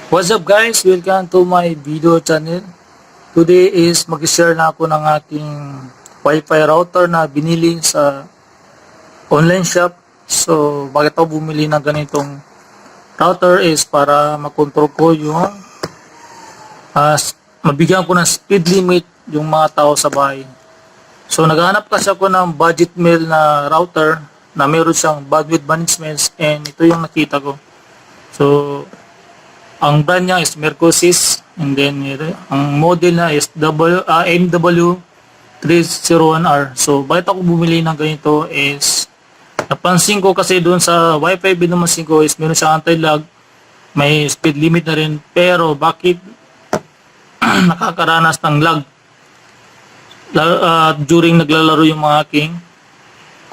What's up guys? Welcome to my video channel. Today is mag-share na ako ng aking Wi-Fi router na binili sa online shop. So, bakit ako bumili ng ganitong router is para makontrol ko yung mabigyan ko ng speed limit yung mga tao sa bahay. So, naghahanap kasi ako ng budget meal na router na meron siyang bandwidth management and ito yung nakita ko. So, ang brand niya is Mercosys and then ang model na is MW301R. So, bakit ako bumili ng ganito is napansin ko kasi doon sa Wi-Fi binamansin ko is meron siyang anti-lag, may speed limit na rin, pero bakit nakakaranas ng lag during naglalaro yung mga aking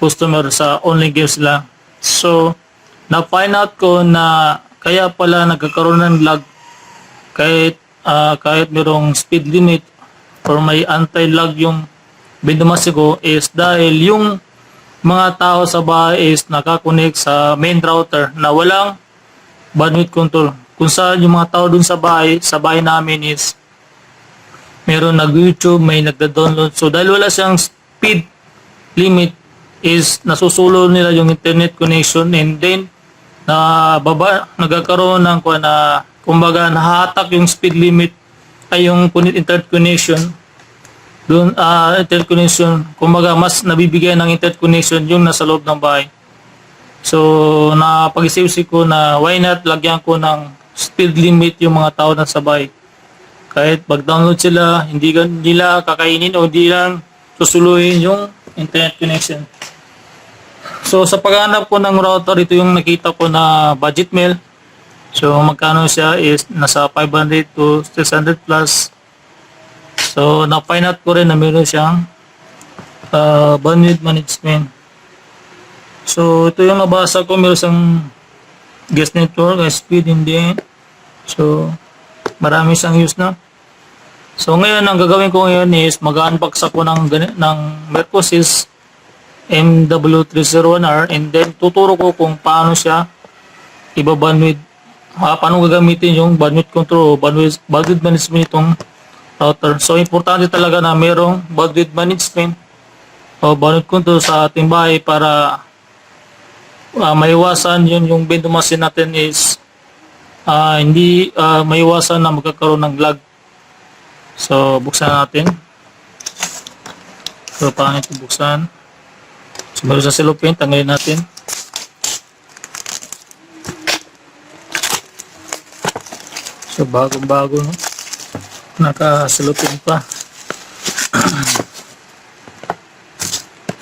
customer sa online games nila. So, na-find out ko na kaya pala nagkakaroon ng lag kahit merong speed limit or may anti-lag yung binumasi ko is dahil yung mga tao sa bahay is nakakonect sa main router na walang bandwidth control. Kung saan yung mga tao dun sa bahay namin is meron nag-YouTube, may nagda-download. So dahil wala siyang speed limit is nasusulo nila yung internet connection and then nagkakaroon ng kumbaga nahatak yung speed limit ay yung internet connection doon internet connection, kumbaga mas nabibigyan ng internet connection yung nasa loob ng bahay. So napag-isip ko na why not lagyan ko ng speed limit yung mga tao na sa bahay. Kahit mag-download sila, hindi nila kakainin o hindi lang susuluhin yung internet connection. So sa paghanap ko ng router, ito yung nakita ko na budget meal. So magkano siya is nasa 500 to 600 plus. So na-find out ko rin na meron siyang bandwidth management. So ito yung nabasa ko, meron siyang guest network, speed hindi. So marami siyang use na. So ngayon ang gagawin ko ngayon is mag-unbox ako ng Mercosys MW301R and then tuturo ko kung paano siya iba-bandwidth, paano gagamitin yung bandwidth control o bandwidth management itong router. So importante talaga na merong bandwidth management o bandwidth control sa ating bahay para maiwasan yun yung bindumasin natin is hindi maiwasan na magkakaroon ng lag. So buksan natin. So paano ito buksan? So, meron sa cellophane, tanggalin natin. So, bagong-bago, no? Naka-cellophane pa.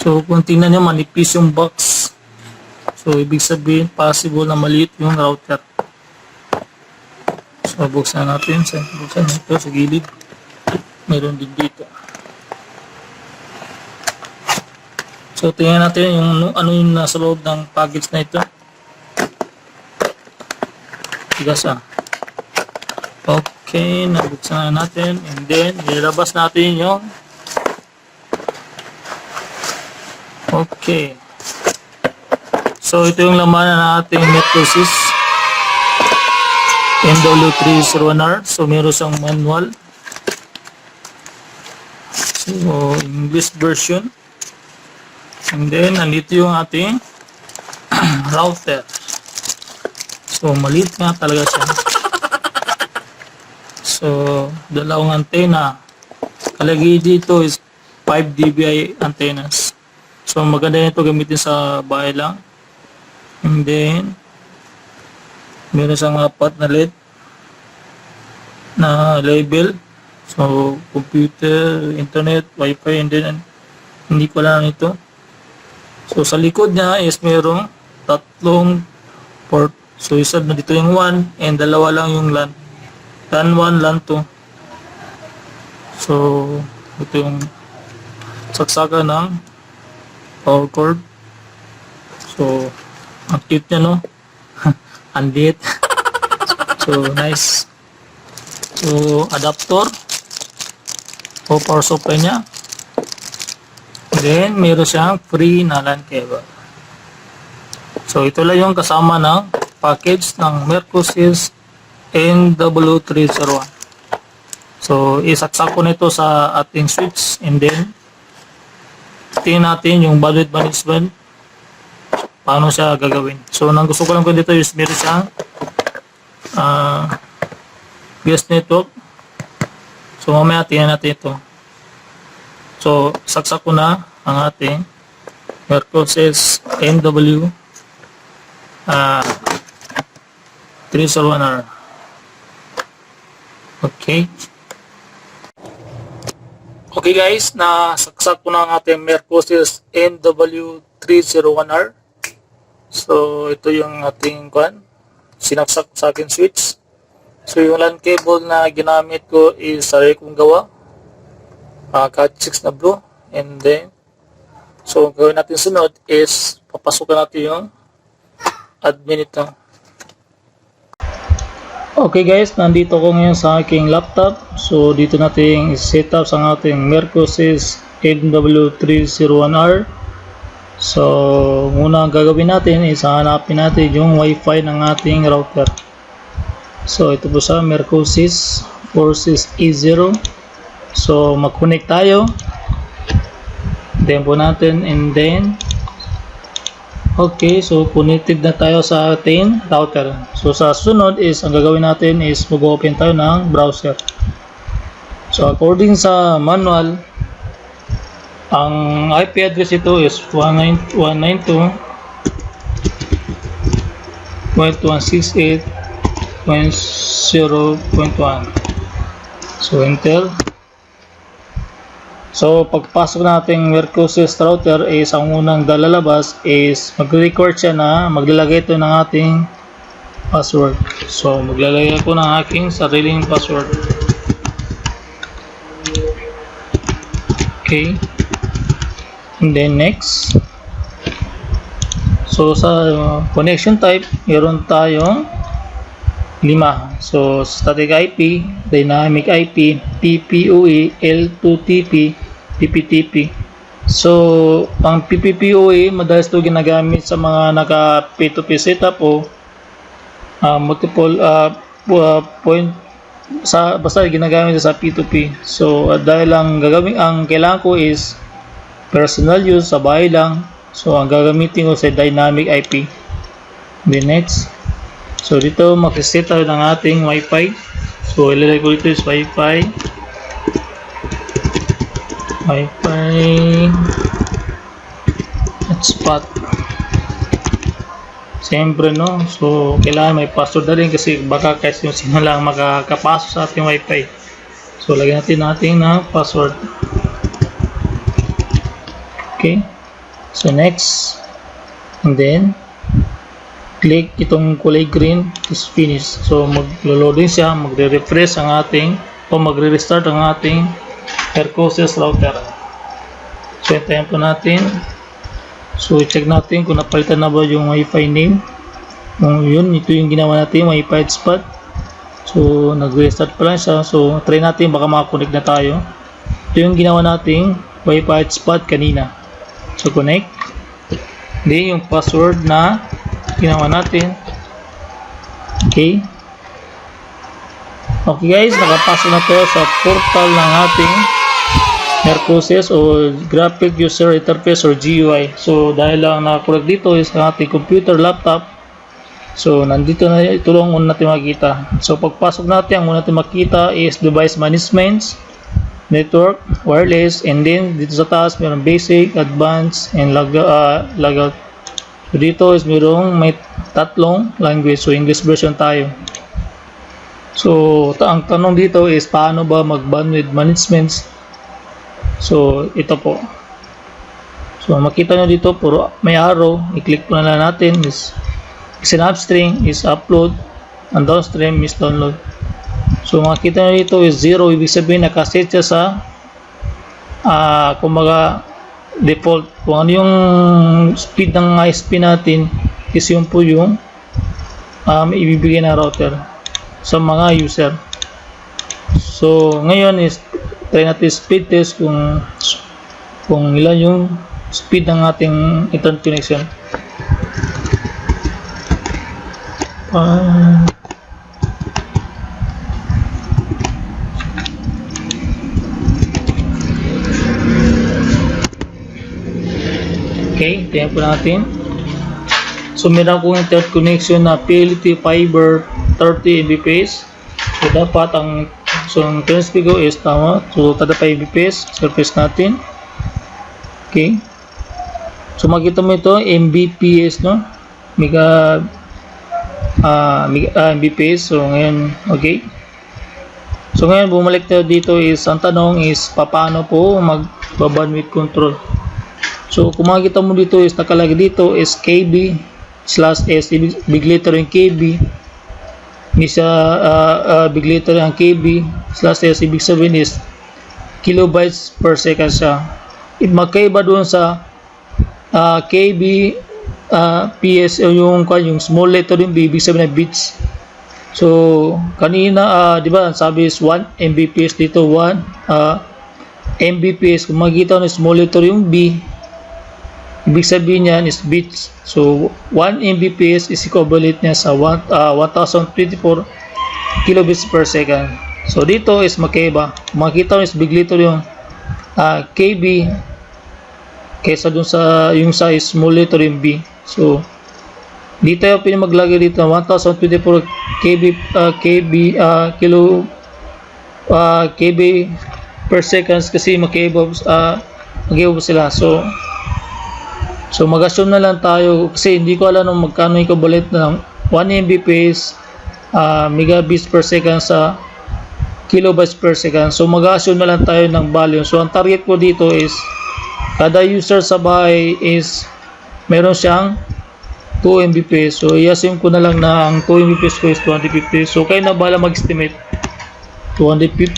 So, kung tingnan nyo, manipis yung box. So, ibig sabihin, possible na maliit yung router. So, buksan natin. So, buksan ito sa gilid. Meron din dito. So, tingnan natin yung ano yung nasa loob ng package na ito. Tigas Okay, nabuksan na natin. And then, nilabas natin yung okay. So, ito yung laman na ating Mercosys MW301R. So, meron siyang manual. So, English version. And then, nandito yung ating router. So, maliit nga talaga siya. So, dalawang antena. Kalagay dito is 5 dBi antennas. So, maganda nito gamitin sa bahay lang. And then, meron siyang 4 na LED na label. So, computer, internet, wifi, and then, hindi ko lang ito. So, sa likod niya is merong 3 port. So, isa na dito yung 1 and dalawa lang yung LAN. LAN 1, LAN 2. So, ito yung saksakan ng power cord. So, ang cute niya, no? Andit. So, nice. So, adapter o power supply niya. Then, meron siyang free na LAN cable. So, ito lang yung kasama ng package ng Mercosys NW301. So, isaksak ko nito sa ating switch and then tingnan natin yung bandwidth management paano siya gagawin. So, nang gusto ko lang ko dito is meron siyang guest network. So, mamaya tingnan natin ito. So, saksak ko na ang ating Mercosys NW 301R. Okay. Okay guys, nasaksak ko na ang ating Mercosys NW301R. So, ito yung ating sinaksak sa aking switch. So, yung LAN cable na ginamit ko is sarili kong gawa. Cat 6 na blue. And then, so, gawin natin sunod is papasukan natin yung admin ito. Okay guys, nandito ko ngayon sa aking laptop. So dito natin set up sa ating Mercosys NW301R. So muna ang gagawin natin is hanapin natin yung wifi ng ating router. So ito po sa Mercosys Forces E0. So mag-connect tayo. Then po natin and then okay, so connected na tayo sa ating router. So sa sunod is, ang gagawin natin is mag-open tayo ng browser. So according sa manual, ang IP address ito is 192.168.0.1. So enter. So, pagpasok nating Mercosys router is ang unang lalabas is magre-record siya na maglalagay ito ng ating password. So, maglalagay ako ng aking sariling password. Okay. And then next. So, sa connection type, meron tayong 5. So, static IP, dynamic IP, PPOE, L2TP, PPTP. So, ang PPPoE madalas ito ginagamit sa mga naka P2P setup o multiple point sa basta ginagamit sa P2P. So, dahil ang kailangan ko is personal use sa bahay lang. So, ang gagamitin ko sa dynamic IP. The next. So, dito mag-set tayo ng ating Wi-Fi. So, ilalagay ko dito is Wi-Fi hotspot. Siyempre, no? So, kailangan may password na rin kasi baka kasi yung sino lang makakapasok sa ating Wi-Fi. So, lagyan natin ng password. Okay. So, next. And then, click itong kulay green is finish. So maglo-loading siya, magre-refresh ang ating o magre-restart ang ating Mercosys router. So hintayin po natin. So i-check natin kung napalitan na ba yung Wi-Fi name. Kung yun, ito yung ginawa natin, Wi-Fi hotspot. So nag-restart pa lang siya. So try natin, baka makakonect na tayo. Ito yung ginawa nating Wi-Fi hotspot kanina. So connect. Then yung password na ginawa natin. Okay. Okay guys, nakapasok na tayo sa portal ng ating Mercosys o Graphic User Interface or GUI. So dahil lang nakakorek dito is ang ating computer, laptop. So nandito na, ito lang una natin makikita. So pagpasok natin, ang una natin makita is device management, network, wireless, and then dito sa taas mayroong basic, advanced, and logout. So dito is may tatlong language. So English version tayo. So ang tanong dito is paano ba mag-bandwidth management? So ito po. So makita nyo dito puro may arrow. I-click po na lang natin is an upstream is upload and downstream is download. So makita nyo dito is 0. Ibig sabihin nakaset siya sa kumbaga default. Kung ano yung speed ng ISP natin is yun po yung ibibigay ng router sa mga user. So ngayon is try natin speed test kung ilan yung speed ng ating internet connection. Okay, tingnan po natin. So meron akong internet connection na PLDT fiber 30 Mbps. So dapat ang internet speed ko is tama. So 35 Mbps. Surface natin. Okay. So makita mo ito Mbps, no? Mbps. So ngayon, okay. So ngayon bumalik tayo dito is ang tanong is paano po mag-bandwidth control. So kung makikita mo dito is nakalagay dito is KB/S, big letter yung KB, hindi siya big letter yung KB/S, ibig sabihin is kilobytes per second siya. Magkaiba doon sa KB PS yung small letter yung B, ibig sabihin na bits. So kanina di ba sabi is 1 Mbps dito, 1 Mbps. Kung makikita mo small letter yung B, ibig sabihin niyan is bits. So 1 Mbps is equivalent niya sa 1024 kilobits per second. So dito is magkaiba. Makikita mo is big letter yung KB kaysa dun sa yung size small letter yung B. So dito yung pinamaglagay dito 1024 KB per seconds kasi magkaiba sila. So mag-assume na lang tayo kasi hindi ko alam kung magkano yung equivalent ng 1 Mbps megabits per second sa kilobytes per second. So mag-assume na lang tayo ng value. So ang target ko dito is kada user sa bahay is meron siyang 2 Mbps. So i-assume ko na lang na ang 2 Mbps ko is 250. So kayo na bahala mag-estimate. 250.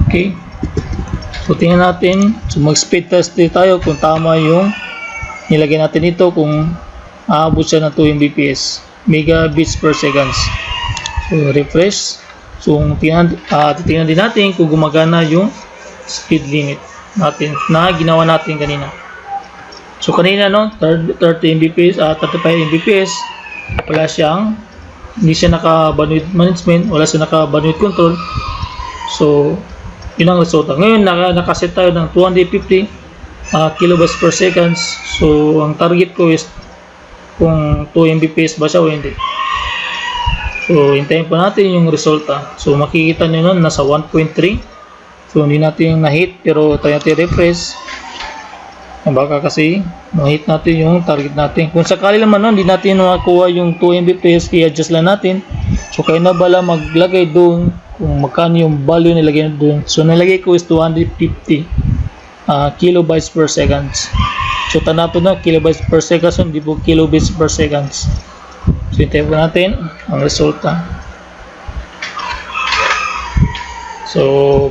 Okay. So tingnan natin, so mag-speed test tayo kung tama yung nilagay natin ito, kung aabot siya ng 2 Mbps megabits per seconds. So refresh. So titingnan din natin kung gumagana yung speed limit natin na ginawa natin kanina. So kanina 30 Mbps, 35 Mbps, wala siyang, hindi siya naka-bandwidth management, wala siya naka-bandwidth control. So yun ang resulta. Ngayon nakaset tayo ng 250 kilobytes per seconds. So ang target ko is kung 2 Mbps ba siya o hindi. So hintayin pa natin yung resulta. So makikita nyo nun nasa 1.3. So hindi natin na-hit, pero tayo natin refresh. Baka kasi ma-hit natin yung target natin. Kung sakali naman hindi natin makakuha yung 2 Mbps, i-adjust lang natin. So kayo na bala maglagay doon kung magkano yung value nilagay doon. So nilagay ko is 250 kilobytes per seconds. So tanapon na kilobytes per seconds, hindi po kilobits per seconds. So hintayin po natin ang resulta. So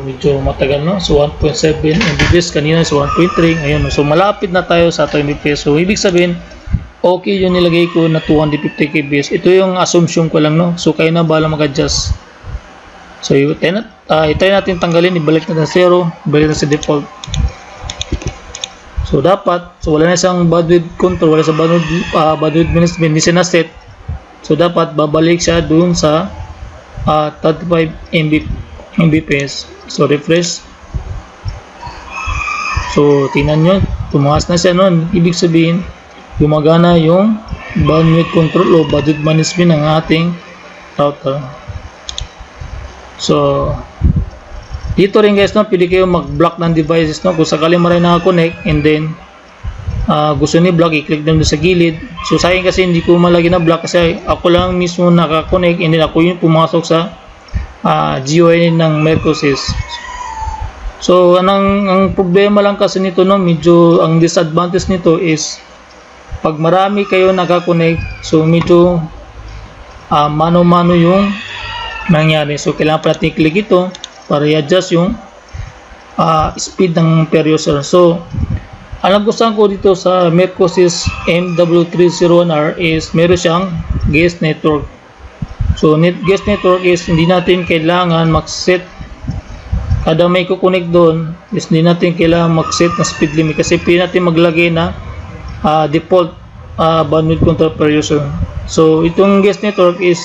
medyo matagal, no? So 1.7 Mbps, kanina is 1.3, ngayon. So malapit na tayo sa 2 Mbps. So ibig sabihin okay yung nilagay ko na 250 kbps. Ito yung assumption ko lang, no? So kayo na bahala mag-adjust. So try natin tanggalin, ibalik natin sa 0, ibalik natin sa default. So dapat, so wala na siyang bandwidth control, wala sa bandwidth management, hindi siya na-set. So dapat babalik siya dun sa 35 Mbps. So refresh. So tingnan nyo, tumaas na siya nun. Ibig sabihin gumagana yung bandwidth control o bandwidth management ng ating router. So dito rin guys, no, pwede kayo mag-block ng devices, no, kung sakali maray naka-connect and then gusto ni block, i-click din sa gilid. So sa akin kasi hindi ko malagi na block kasi ako lang mismo naka-connect and then ako yung pumasok sa GUI ng Mercosys. So ang problema lang kasi nito, no, medyo ang disadvantage nito is pag marami kayo naka-connect, so medyo mano-mano yung nangyari. So kailangan pa natin i-click ito para i-adjust yung speed ng per user. So ang nagustuhan ko dito sa Mercosys MW301R is meron siyang guest network. So guest network is hindi natin kailangan mag-set, kada may kukonek doon is hindi natin kailangan mag-set na speed limit kasi pwede natin maglagay na default bandwidth control per user. So itong guest network is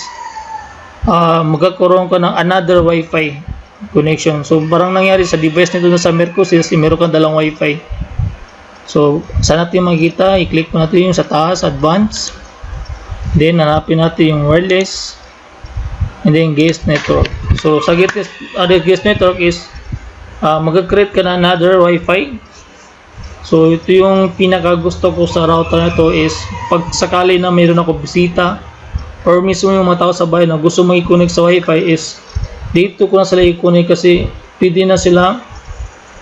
magkakaroon ka ng another wifi connection. So parang nangyari sa device nito na sa Mercosys, meron kang dalang wifi. So saan natin makikita, i-click mo natin yung sa taas, advanced. Then hanapin natin yung wireless. And then guest network. So sa guest network is mag-create ka na another wifi. So ito yung pinaka gusto ko sa router na to is pag sakali na mayroon ako bisita or mismo yung mga tao sa bahay na gusto mag-connect sa wifi is dito ko na sila i-connect kasi pwede na sila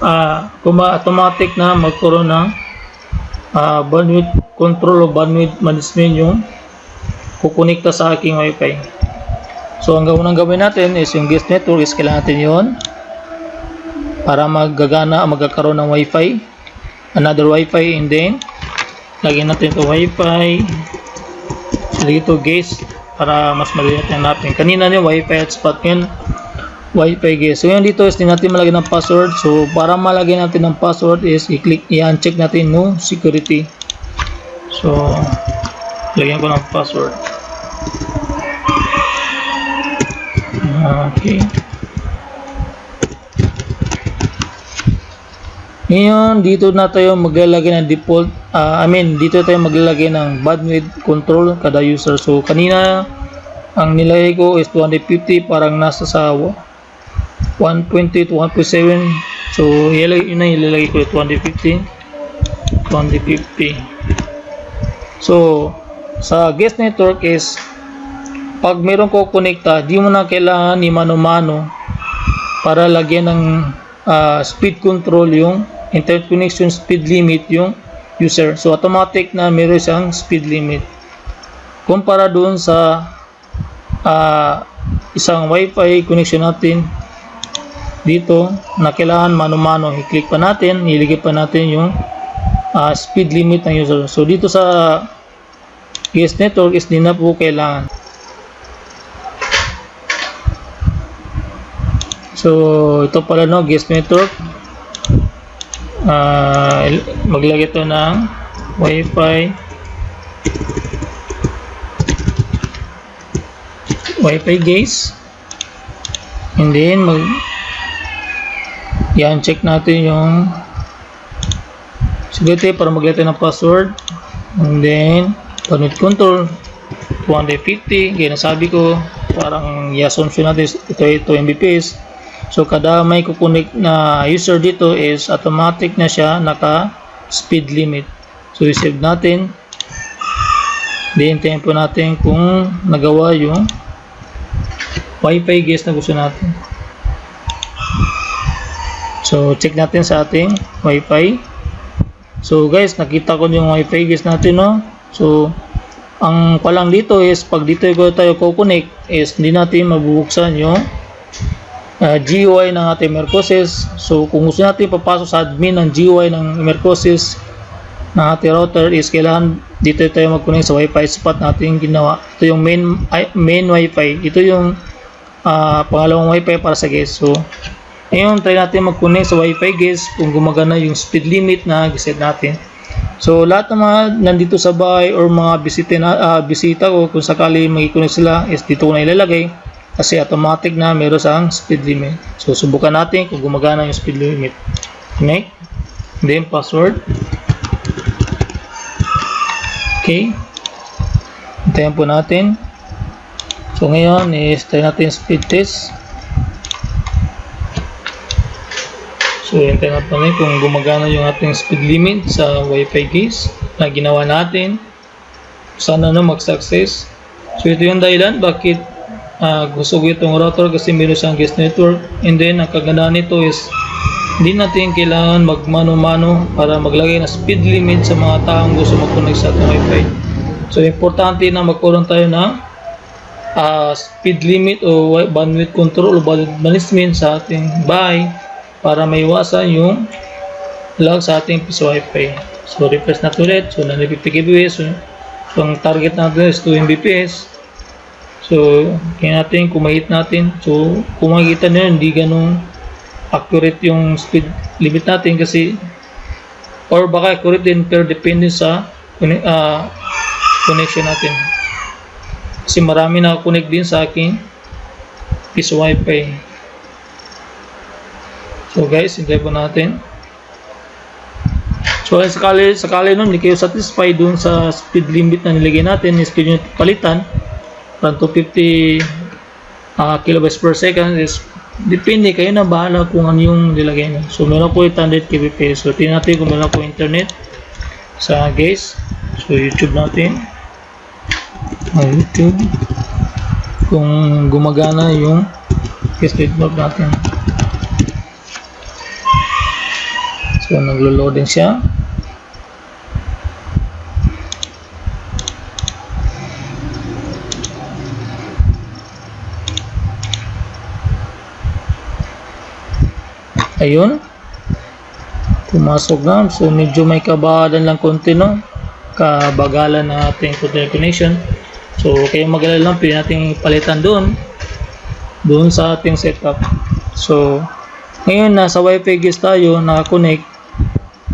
automatic na magkaroon ng bandwidth control o bandwidth management yung kukonekta sa aking wifi. So ang unang gawin natin is yung guest network is kailangan natin yun para magkakaroon ng wifi, another wifi, and then lagyan natin ito wifi, so dito guest para mas madali natin hanapin. Kanina yung wifi hotspot, yun wifi guest. So yun dito is din natin malagyan ng password. So para malagyan natin ng password is i-click, i-uncheck natin no security. So lagyan ko ng password. Okay. Ngayon, dito na tayo maglalagay ng default, dito tayo maglalagay ng bandwidth control kada user. So, kanina, ang nilagay ko is 250, parang nasa sa 120 to 1.7. So, yun na ilalagay ko 250. So, sa guest network is, pag meron ko konekta, di mo na kailangan ni mano-mano para lagyan ng speed control yung internet connection speed limit yung user. So automatic na meron siyang speed limit. Kumpara doon sa isang wifi connection natin dito na kailangan mano-mano. I-click pa natin, iligay pa natin yung speed limit ng user. So dito sa guest network is di na po kailangan. So ito pala no, guest network. Maglagay ito ng wifi guest, and then i-uncheck natin yung security para maglagay ng password, and then bandwidth control 250. Kaya nasabi ko parang i-assumption natin ito Mbps. So kada may kukunik na user dito is automatic na siya naka speed limit. So i-save natin. Then hintayin po natin kung nagawa yung wifi guest na gusto natin. So check natin sa ating wifi. So guys, nakita ko yung wifi guest natin, no. So ang palang dito is pag dito tayo kukunik is hindi natin mabubuksan yung GUI ng ating Mercosys. So kung gusto natin papasok sa admin ng GUI ng Mercosys ng ating router is kailangan dito tayo mag-connect sa wifi spot natin ginawa. Ito yung main wifi. Ito yung pangalawang wifi para sa guest. So ngayon try natin mag-connect sa wifi guest kung gumagana yung speed limit na giset natin. So lahat ng mga nandito sa bahay or mga bisita ko kung sakali mag-connect sila is dito ko na ilalagay. Kasi automatic na meron siyang speed limit. So subukan natin kung gumagana yung speed limit. Connect. Then password. Okay. Hintayin po natin. So ngayon is try natin speed test. So hintayin natin kung gumagana yung ating speed limit sa wifi guest na ginawa natin. Sana mag-success. So ito yung dahilan bakit gusto ko itong router kasi meron siyang guest network, and then ang kagandahan nito is hindi natin kailangan magmano-mano para maglagay ng speed limit sa mga taong gusto mag-connect sa ating wifi. So importante na magkaroon tayo ng speed limit o bandwidth control o bandwidth management sa ating bahay para maiwasan yung lag sa ating piso wifi. So refresh natin ulit. So 50 kbps. So ang target natin is 2 Mbps. So, kaya natin, kumahit natin. So, kung makikita nyo, hindi ganun accurate yung speed limit natin kasi or baka accurate din pero depende sa connection natin. Kasi marami na connect din sa aking piso wifi. So guys, hintay po natin. So sakali nun, hindi kayo satisfied dun sa speed limit na nilagay natin, is pwede nyo palitan from 250 kilobytes per second. Is depende, kayo na bahala kung ano yung nilagay nyo. So meron po 800 kbps. So tingnan natin kung meron po internet sa guys. So YouTube natin, YouTube, kung gumagana yung speed map natin. So naglo-loading siya. Ayun, pumasok na. So medyo may kabahalan lang konti, no, kabagalan na ating internet connection. So kaya mag-alala lang, pwede natin palitan doon sa ating setup. So ngayon nasa wifi guys tayo, nakakonect.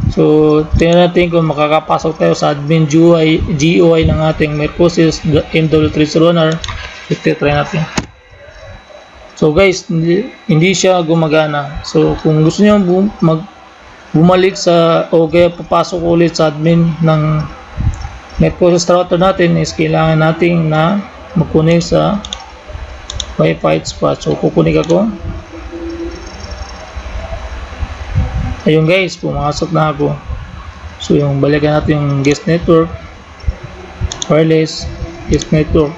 So tingnan natin kung makakapasok tayo sa admin GUI ng ating MyProcess MW301R. Try natin. So guys, hindi siya gumagana. So kung gusto niyo bumalik sa o kaya papasok ulit sa admin ng MyProcess router natin, is kailangan natin na mag-connect sa Wi-Fi hotspot. So kukunik ako. Ayun guys, pumasok na ako. So yung balikan natin yung guest network, wireless guest network.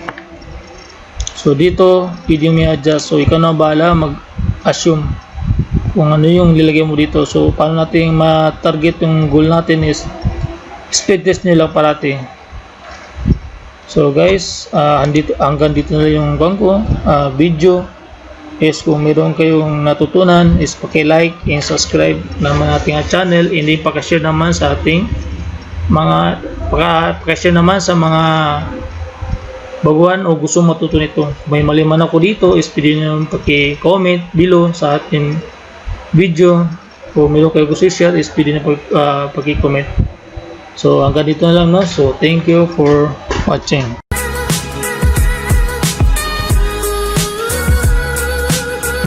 So dito, pwede mo i-adjust. So ikaw na bahala mag-assume kung ano yung nilagay mo dito. So paano natin ma-target yung goal natin is speed test nyo lang parati. So guys, hanggang dito na lang yung bangko video. Is kung meron kayong natutunan, is paki-like and subscribe naman ating channel. Hindi paki-share naman sa ating paki-share naman sa mga baguhan o gusto matuto nito. May mali man ako dito, is pwede nyo paki-comment below sa ating video. Kung meron kayo gusto i-share, is pwede nyo paki-comment. So hanggang dito na lang, no? So thank you for watching.